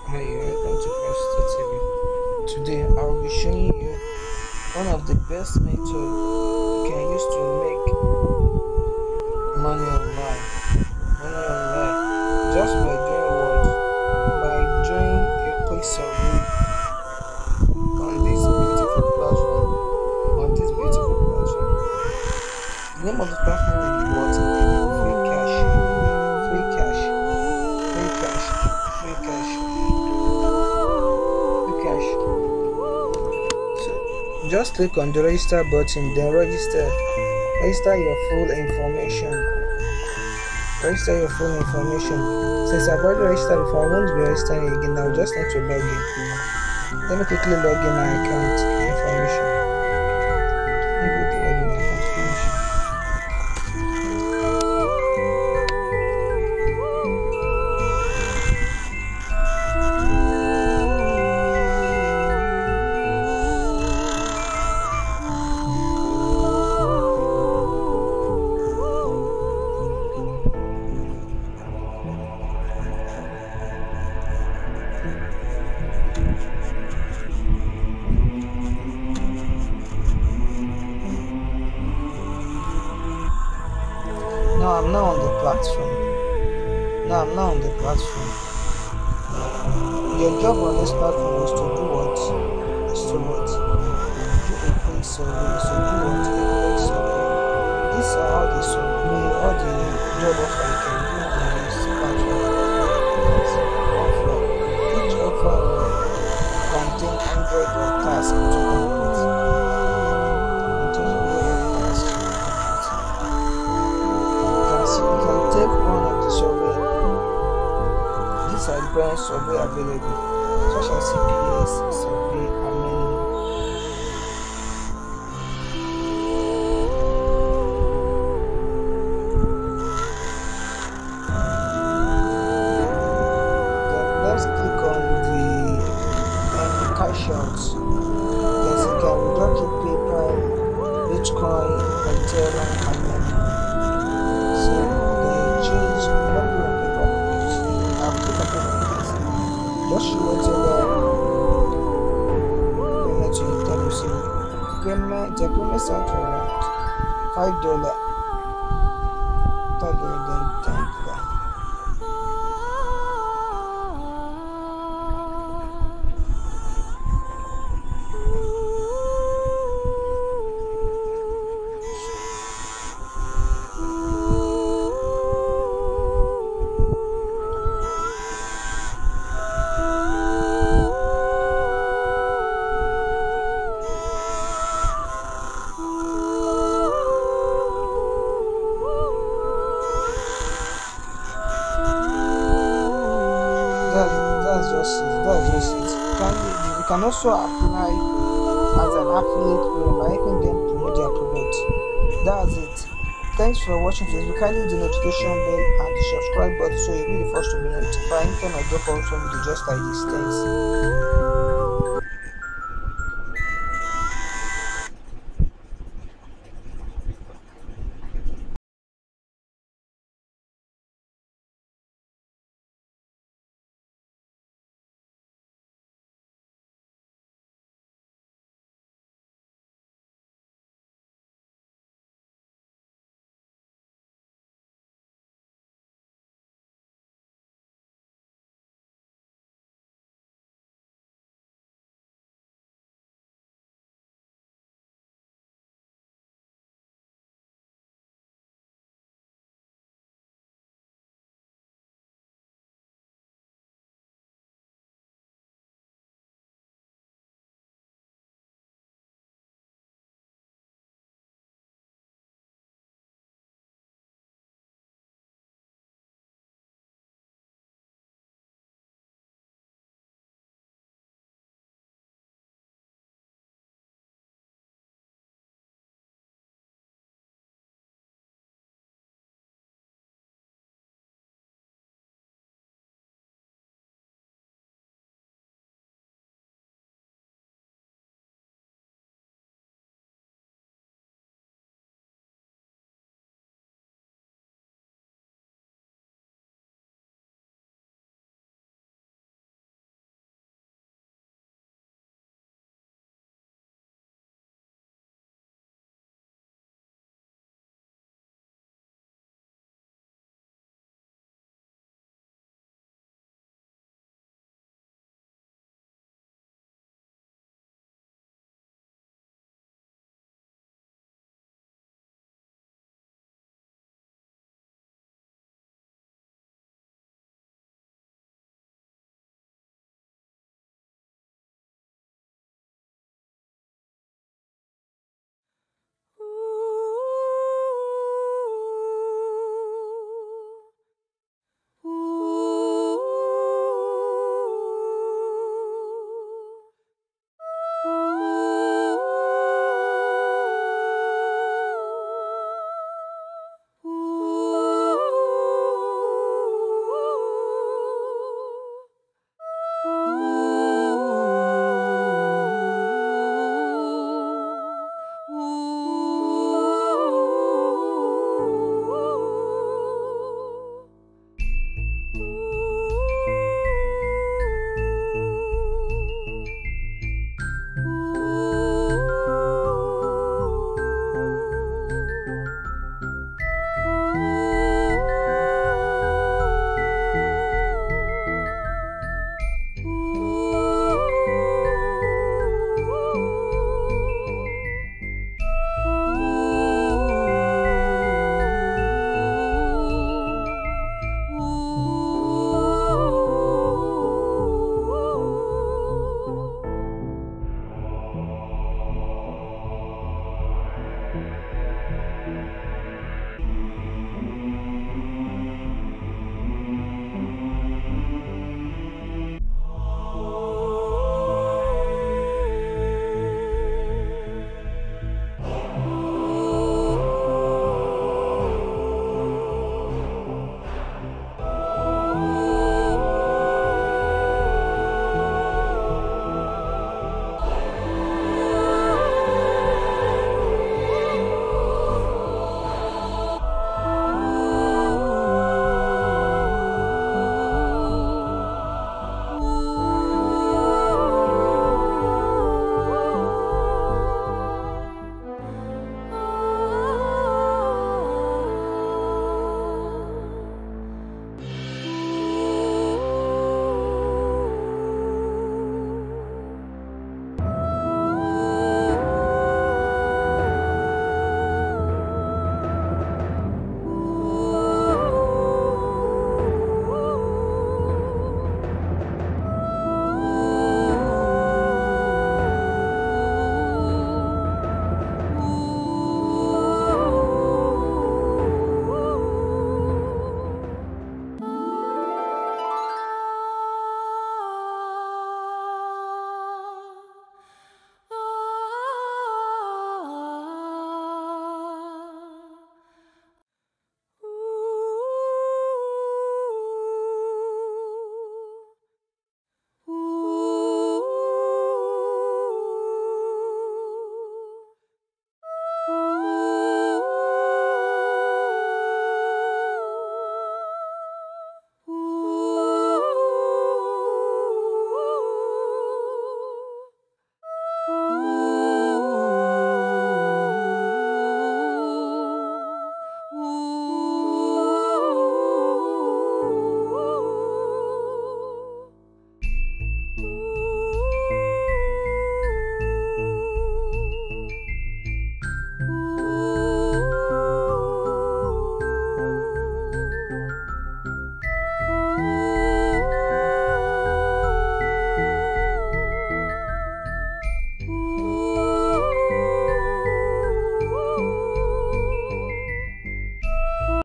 Hi, welcome to Crystal TV. Today I will be showing you one of the best methods you can use to make money online. Money online just by doing what? By doing a quick survey on this beautiful platform. On this beautiful platform. The name of the platform will be what? Free cash. Free cash. Free cash. Free cash. Free cash. So just click on the register button, then register. Register your full information. Register your full information. Since I've already registered before, I won't be registering again. I'll just need to log in. Let me quickly log in my account information. Let me quickly log in my account information. Now I'm now on the platform. Now I'm now on the platform. Your job on this platform is to do what? Is to what? Do a quick survey. So do what? A quick survey. These are all the survey, all the job offer you can do on this platform. Yes, offer. Each offer will contain 100 of tasks to complete. Contain 100 of tasks to complete. So you can take one of the survey. These are the brand survey available, such as CPS, survey, and many more. Then let's click on the cash out. Yes, you can withdraw to PayPal, Bitcoin, Ethereum, and many more. So they choose whatever you want paper. I'll click on paper. Just show whatever payment you intend to receive. The payment starts for $5. $5 then $10. That's just it. That's just it. You can also apply as an affiliate program by helping them promote their product. That's it. Thanks for watching this. You kindly hit the notification bell and the subscribe button so you'll be the first to be notified anytime I drop out some video just like this. Thanks.